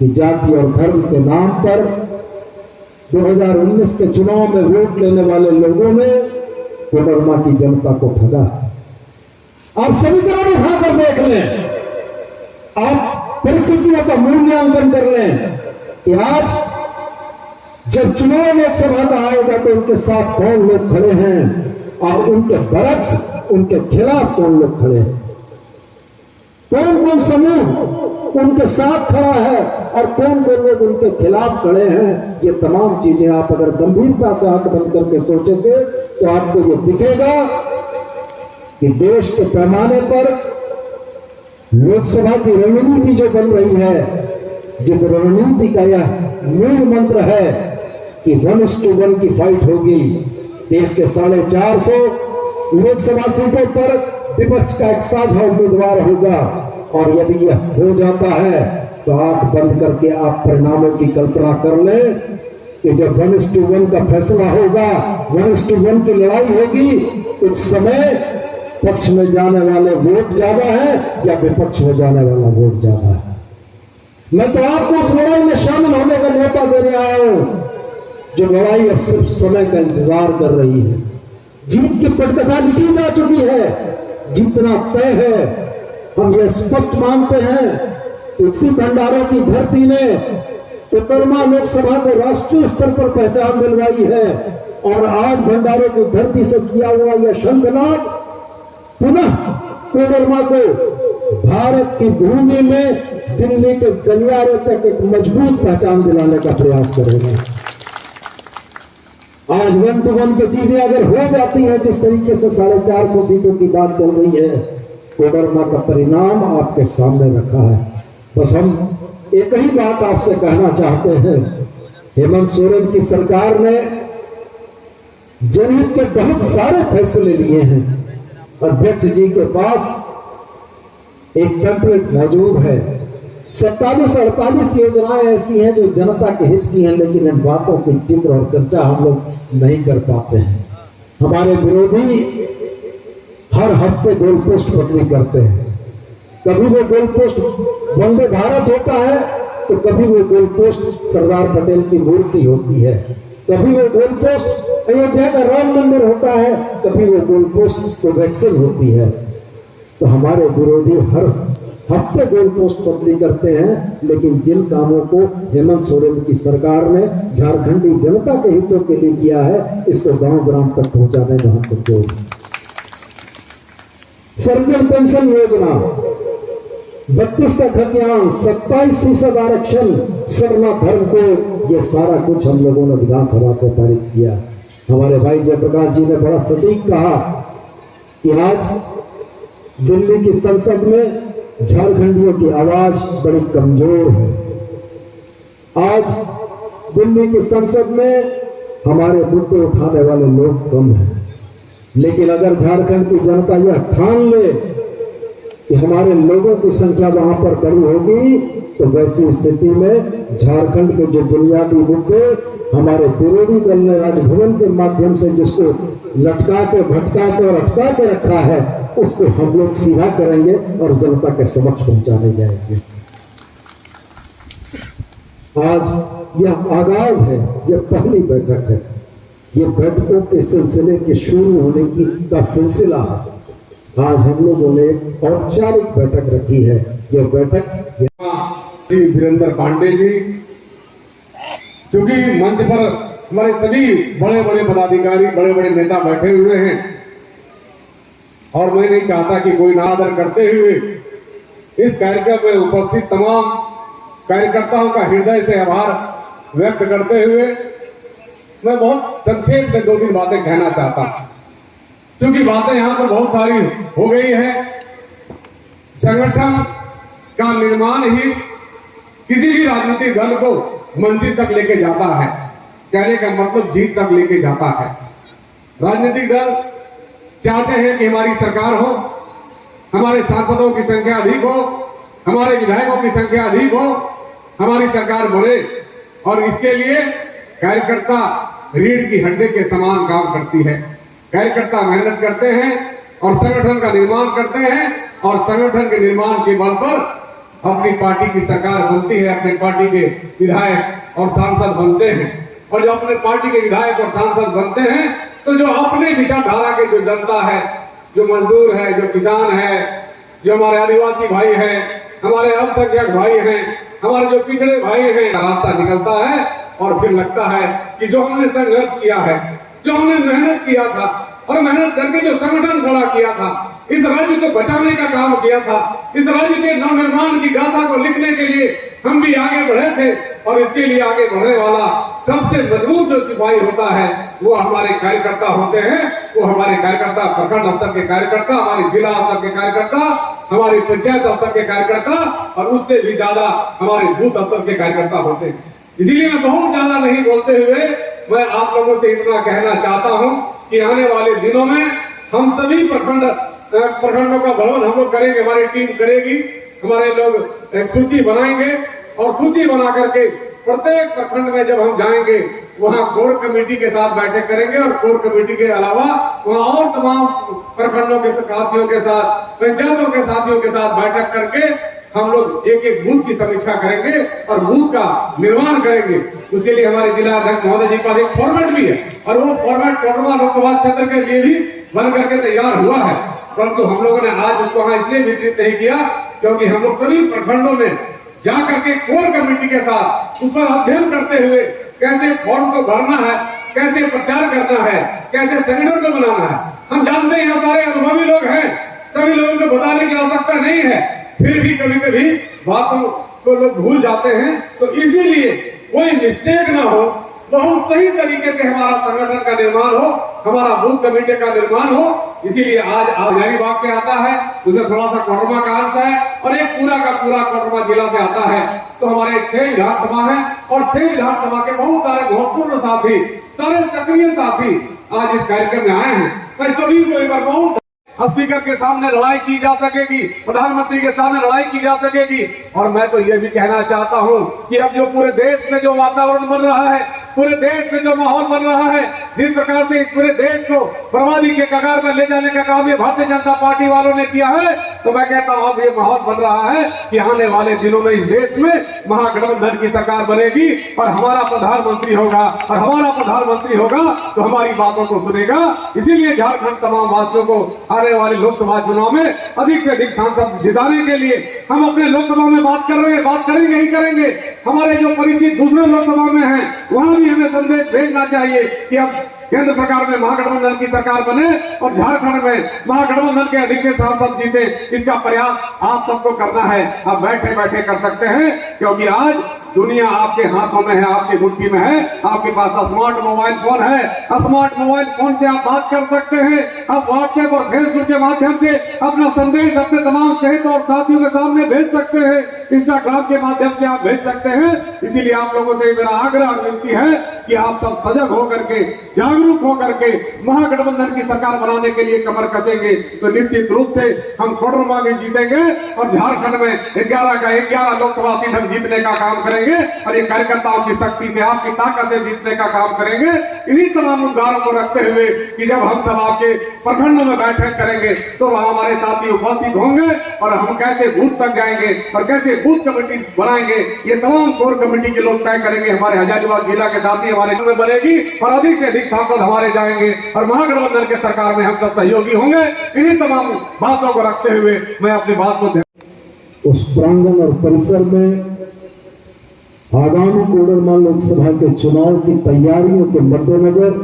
कि जाति और धर्म के नाम पर 2019 के चुनाव में वोट लेने वाले लोगों ने कोडरमा की जनता को ठगा। आप समीकरण उठाकर देख लें, आप परिस्थितियों का मूल्यांकन कर लें कि आज जब चुनाव लोकसभा का आएगा तो उनके साथ कौन लोग खड़े हैं और उनके बरक्स, उनके खिलाफ कौन लोग खड़े हैं, कौन कौन समूह उनके साथ खड़ा है और कौन कौन लोग उनके खिलाफ खड़े हैं। ये तमाम चीजें आप अगर गंभीरता से आंख बंद करके सोचेंगे तो आपको ये दिखेगा कि देश के पैमाने पर लोकसभा की रणनीति जो बन रही है, जिस रणनीति का यह मूल मंत्र है कि 1:1 की फाइट होगी। देश के 450 लोकसभा सीटों पर विपक्ष का एक साझा उम्मीदवार होगा और यदि यह हो जाता है तो आंख बंद करके आप परिणामों की कल्पना कर लें कि जब 1:1 का फैसला होगा, 1:1 की लड़ाई होगी, उस समय पक्ष में जाने वाले वोट ज्यादा है या विपक्ष में जाने वाला वोट ज्यादा है। मैं तो आपको उस लड़ाई में शामिल होने का न्योता देने आया हूं, जो लड़ाई अब सिर्फ समय का इंतजार कर रही है। जीत की पटकथा लिखी जा चुकी है, जीतना तय है। हम ये स्पष्ट मानते हैं इसी भंडारों की धरती ने कोडरमा लोकसभा को राष्ट्रीय स्तर पर पहचान दिलवाई है और आज भंडारों की धरती से किया हुआ यह शंखनाद पुनः कोडरमा को भारत की भूमि में दिल्ली के गलियारे तक एक मजबूत पहचान दिलाने का प्रयास करेंगे। आज 1:1 की चीजें अगर हो जाती हैं, जिस तरीके से 450 सीटों की बात चल रही है, कोडरमा का परिणाम आपके सामने रखा है। बस हम एक ही बात आपसे कहना चाहते हैं, हेमंत सोरेन की सरकार ने जनहित के बहुत सारे फैसले लिए हैं। अध्यक्ष जी के पास एक टेम्पलेट मौजूद है, 47-48 योजनाएं ऐसी हैं जो जनता के हित की हैं, लेकिन इन बातों की जिक्र और चर्चा हम लोग नहीं कर पाते हैं। हमारे विरोधी हर हफ्ते गोल पोस्ट बदली करते हैं। कभी वो गोल पोस्ट वंदे भारत होता है तो कभी वो गोल पोस्ट सरदार पटेल की मूर्ति होती है, कभी वो गोल पोस्ट अयोध्या का राम मंदिर होता है, कभी वो गोल पोस्ट कोवैक्सीन होती है। तो हमारे विरोधी हर हफ्ते गोल पोस्ट बदली करते हैं, लेकिन जिन कामों को हेमंत सोरेन की सरकार ने झारखंडी जनता के हितों के लिए किया है, इसको गांव ग्राम तक पहुंचाने में हम तो सर्वजन पेंशन योजना, 32 का खतियान, 27% आरक्षण, सरना धर्म को, ये सारा कुछ हम लोगों ने विधानसभा से पारित किया। हमारे भाई जयप्रकाश जी ने बड़ा सटीक कहा कि आज दिल्ली की संसद में झारखंडियों की आवाज बड़ी कमजोर है। आज दिल्ली की संसद में हमारे मुद्दे उठाने वाले लोग कम हैं, लेकिन अगर झारखंड की जनता यह ठान ले कि हमारे लोगों की संख्या वहां पर बड़ी होगी, तो वैसी स्थिति में झारखंड के जो बुनियादी मुद्दे हमारे विरोधी दल ने राजभवन के माध्यम से जिसको लटका के, भटका के और अटका के रखा है, उसको हम लोग सीधा करेंगे और जनता के समक्ष पहुंचाने जाएंगे। आज यह आगाज है, यह पहली बैठक है, ये बैठकों के सिलसिले के शुरू होने का सिलसिला है। आज हम लोगों ने औपचारिक बैठक रखी है। यह बैठक वीरेंद्र पांडे जी, क्योंकि मंच पर हमारे सभी बड़े बड़े पदाधिकारी, बड़े बड़े नेता बैठे हुए हैं और मैं नहीं चाहता कि कोई नाआदर करते हुए इस कार्यक्रम में उपस्थित तमाम कार्यकर्ताओं का हृदय से आभार व्यक्त करते हुए मैं बहुत संक्षेप में 2-3 बातें कहना चाहता हूं, क्योंकि बातें यहां पर बहुत सारी हो गई है। संगठन का निर्माण ही किसी भी राजनीतिक दल को मंजिल तक लेके जाता है, कहने का मतलब जीत तक लेके जाता है। राजनीतिक दल चाहते हैं कि हमारी सरकार हो, हमारे सांसदों की संख्या अधिक हो, हमारे विधायकों की संख्या अधिक हो, हमारी सरकार बढ़े, और इसके लिए कार्यकर्ता रीढ़ की हड्डी के समान काम करती है। कार्यकर्ता मेहनत करते हैं और संगठन का निर्माण करते हैं, और संगठन के निर्माण के बल पर अपनी पार्टी की सरकार बनती है, अपनी पार्टी के विधायक और सांसद बनते हैं, और जो अपने पार्टी के विधायक और सांसद बनते हैं तो जो अपने विचारधारा के जो जनता है, जो मजदूर है, जो किसान है, जो हमारे आदिवासी भाई हैं, हमारे अल्पसंख्यक भाई हैं, हमारे जो पिछड़े भाई हैं, रास्ता निकलता है और फिर लगता है कि जो हमने संघर्ष किया है, जो हमने मेहनत किया था और मेहनत करके जो संगठन खड़ा किया था, इस राज्य को बचाने का काम किया था, इस राज्य के नवनिर्माण की गाथा को लिखने के लिए हम भी आगे बढ़े थे, और इसके लिए आगे बढ़ने वाला सबसे मजबूत जो सिपाही होता है वो हमारे कार्यकर्ता होते हैं। वो हमारे कार्यकर्ता प्रखंड स्तर के कार्यकर्ता, हमारे जिला स्तर के कार्यकर्ता, हमारी पंचायत स्तर के कार्यकर्ता, और उससे भी ज्यादा हमारे बूथ स्तर के कार्यकर्ता होते हैं। इसीलिए मैं बहुत ज्यादा नहीं बोलते हुए मैं आप लोगों से इतना कहना चाहता हूं कि आने वाले दिनों में हम सभी प्रखंडों का भ्रमण हम लोग करेंगे, हमारी टीम करेगी, हमारे लोग एक सूची बनाएंगे, और सूची बना करके प्रत्येक प्रखंड में जब हम जाएंगे वहां कोर कमेटी के साथ बैठक करेंगे, और कोर कमेटी के अलावा वहां और तमाम प्रखंडों के साथियों के साथ, पंचायतों के साथियों के साथ बैठक करके हम लोग एक एक बूथ की समीक्षा करेंगे और बूथ का निर्माण करेंगे। उसके लिए हमारे जिला अध्यक्ष महोदय जी का एक फॉर्मेट भी है, और वो फॉर्मेट कोडरमा लोकसभा क्षेत्र के लिए भी बन करके तैयार हुआ है, परंतु हम लोगों ने आज उसको वहां इसलिए वितरित नहीं किया क्योंकि हम लोग सभी प्रखंडों में जाकर के कोर कमेटी के साथ उस पर अध्ययन करते हुए कैसे फॉर्म को भरना है, कैसे प्रचार करना है, कैसे संगठन को बनाना है। हम जानते हैं यहाँ सारे अनुभवी लोग हैं, सभी लोगों को बताने की आवश्यकता नहीं है, फिर भी कभी कभी बातों को लोग भूल जाते हैं। तो इसीलिए कोई मिस्टेक ना हो, बहुत सही तरीके से हमारा संगठन का निर्माण हो, हमारा बूथ कमेटी का निर्माण हो। इसीलिए आज हजारीबाग से आता है, उसमें थोड़ा सा कोडरमा का अंश है, और एक पूरा का पूरा कोडरमा जिला से आता है। तो हमारे 6 विधानसभा है, और 6 विधानसभा के बहुत सारे महत्वपूर्ण साथी, सारे सक्रिय साथी आज इस कार्यक्रम में आए हैं। मैं सभी को एक बार बहुत स्पीकर के सामने लड़ाई की जा सकेगी, प्रधानमंत्री के सामने लड़ाई की जा सकेगी। और मैं तो ये भी कहना चाहता हूँ कि अब जो पूरे देश में जो वातावरण बन रहा है, पूरे देश में जो माहौल बन रहा है, जिस प्रकार से इस पूरे देश को बर्बादी के कगार में ले जाने का काम ये भारतीय जनता पार्टी वालों ने किया है, तो मैं कहता हूँ अब ये माहौल बन रहा है कि आने वाले दिनों में इस देश में महागठबंधन की सरकार बनेगी, और हमारा प्रधानमंत्री होगा, और हमारा प्रधानमंत्री होगा तो हमारी बातों को सुनेगा। इसीलिए झारखंड तमाम वासियों को आने वाले लोकसभा चुनाव में अधिक से अधिक सांसद जिताने के लिए हम अपने लोकसभा में बात कर रहे हैं, बात करेंगे ही करेंगे। हमारे जो परिचित दूसरे लोकसभा में हैं वहां भी हमें संदेश भेजना चाहिए कि अब केंद्र सरकार में महागठबंधन की सरकार बने और झारखंड में महागठबंधन के अधिक से सांसद जीते। इसका प्रयास आप सबको करना है। आप बैठे बैठे कर सकते हैं, क्योंकि आज दुनिया आपके हाथों में है, आपकी मुट्ठी में है। आपके पास स्मार्ट मोबाइल फोन है, स्मार्ट मोबाइल फोन से आप बात कर सकते हैं। आप व्हाट्सएप और फेसबुक के माध्यम से अपना संदेश अपने तमाम सेहत और साथियों के सामने भेज सकते हैं, इंस्टाग्राम के माध्यम से आप भेज सकते हैं। इसीलिए आप लोगों से मेरा आग्रह विनती है कि आप सब सजग होकर के, जागरूक होकर के महागठबंधन की सरकार बनाने के लिए कमर कसेंगे तो निश्चित रूप से हम कोडरमा में जीतेंगे, और झारखंड में 11 का 11 लोकसभा सीट हम जीतने का काम करेंगे, और ये कार्यकर्ताओं की शक्ति से, आपकी ताकत से जीतने का काम करेंगे। इन्हीं तमाम मुद्दाओं को रखते हुए कि जब हम सब आपके प्रखंडों में बैठक करेंगे तो वहां हमारे साथी उपस्थित होंगे, और हम कैसे बूथ तक जाएंगे और कैसे बूथ कमेटी बनाएंगे ये तमाम कोर कमेटी के लोग तय करेंगे। हमारे हजारीबाग जिला के साथी हमारे में बनेगी, और अधिक से अधिक सांसद हमारे जाएंगे, और महागठबंधन के सरकार में हम सब सहयोगी होंगे। इन्हीं तमाम बातों को रखते हुए मैं अपनी बात को उस प्रांगण और परिसर में आगामी कोडरमा लोकसभा के चुनाव की तैयारियों के मद्देनजर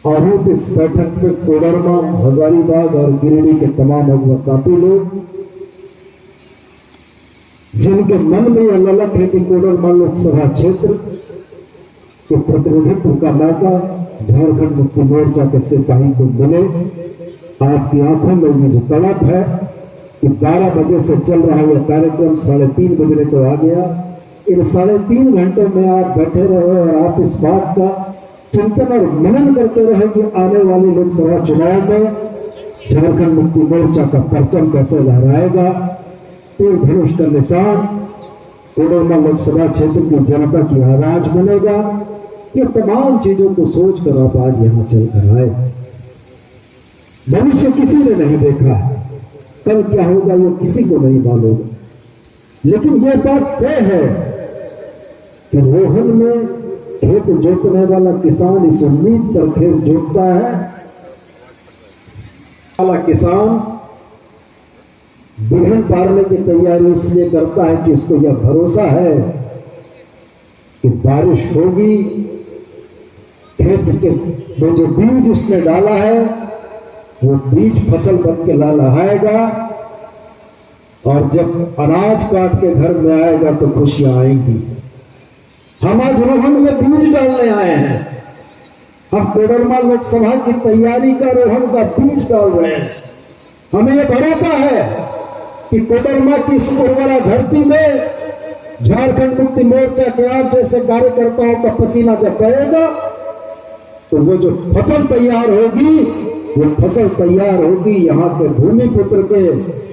आहूत इस बैठक में कोडरमा, हजारीबाग और गिरिडीह के तमाम अगुवा साथी लोग, जिनके मन में यह ललक है कि कोडरमा लोकसभा क्षेत्र के प्रतिनिधित्व का मौका झारखंड मुक्ति मोर्चा के सिपाही को मिले। आपकी आंखों में ये जो तड़प है कि 12 बजे से चल रहा यह कार्यक्रम 3:30 बजने को आ गया, इन 3.5 घंटों में आप बैठे रहे और आप इस बात का चिंतन और मनन करते रहे कि आने वाले लोकसभा चुनाव में झारखंड मुक्ति मोर्चा का परचम कैसे लहराएगा, तीर धनुष का निशान कोडरमा लोकसभा क्षेत्र की जनता की आवाज बनेगा। ये तमाम चीजों को सोचकर आप आज यहाँ चल कर आए। भविष्य किसी ने नहीं देखा है, कल क्या होगा वो किसी को नहीं मालूम। लेकिन यह बात तय है कि रोहन में खेत जोतने वाला किसान इस उम्मीद पर खेत जोतता है, वाला किसान बिहन पारने की तैयारी इसलिए करता है कि उसको यह भरोसा है कि बारिश होगी, खेत के वो जो बीज उसने डाला है वो बीज फसल बन के लहलहाएगा, और जब अनाज काट के घर में आएगा तो खुशियां आएंगी। हम आज रोहन में बीज डालने आए हैं, हम कोडरमा लोकसभा की तैयारी का रोहन का बीज डाल रहे हैं। हमें यह भरोसा है कि कोडरमा की इस उर्वरा धरती में झारखंड मुक्ति मोर्चा के आप जैसे कार्यकर्ताओं का पसीना जब बहेगा तो वो जो फसल तैयार होगी, वो फसल तैयार होगी यहाँ के भूमि पुत्र के,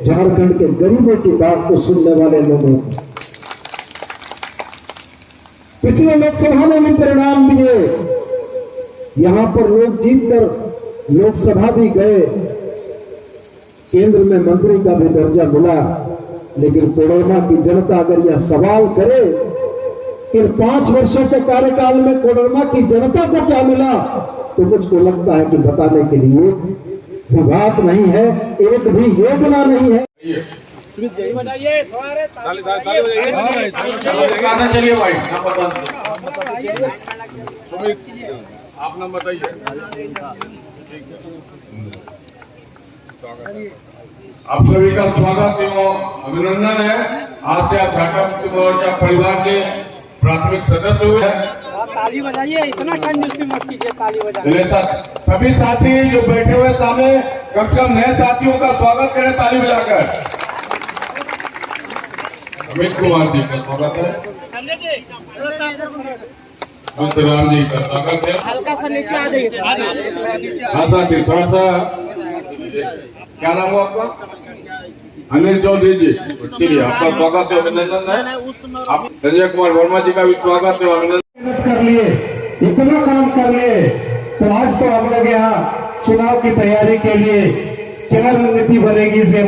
झारखंड के गरीबों की बात को सुनने वाले लोगों। पिछले लोकसभा में भी परिणाम दिए, यहां पर लोग जीतकर लोकसभा भी गए, केंद्र में मंत्री का भी दर्जा मिला। लेकिन कोडरमा की जनता अगर यह सवाल करे कि 5 वर्षों के कार्यकाल में कोडरमा की जनता को क्या मिला, तो मुझको लगता है कि बताने के लिए विभाग नहीं है, एक भी योजना नहीं है। चलिए भाई, सुमित आप नाम बताइए। आप सभी का स्वागत एवं अभिनंदन है। आज से आप झारखंड मुक्ति मोर्चा परिवार के प्राथमिक सदस्य हुए। ताली बजाइए, इतना कंजूसी मत कीजिए, ताली बजाइए। सभी साथी जो बैठे हुए सामने, कम से कम नए साथियों का स्वागत करें ताली बजाकर। अमित कुमार जी का स्वागत है, राम जी का स्वागत है। हल्का सा नीचे आ जाइए। हाँ साथी, थोड़ा सा, क्या नाम हुआ आपका? अनिल चौधरी जी, उसके लिए आपका स्वागत है, अभिनंदन है। आप संजय कुमार वर्मा जी का भी स्वागत है, अभिनंदन। कर लिए, इतना काम कर लिए, तो आज तो हम लोग यहाँ चुनाव की तैयारी के लिए क्या रणनीति बनेगी से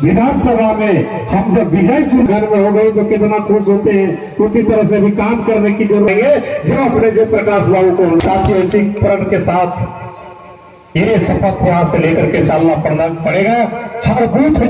विधानसभा में हम जब विजय घर में हो गई तो कितना खुश होते हैं। उसी तरह से भी काम करने की जरूरत है। जो अपने जो प्रकाश बाबू को साथी इसी प्रण के साथ ये शपथ यहाँ से लेकर के चलना पड़ेगा। हर बूथ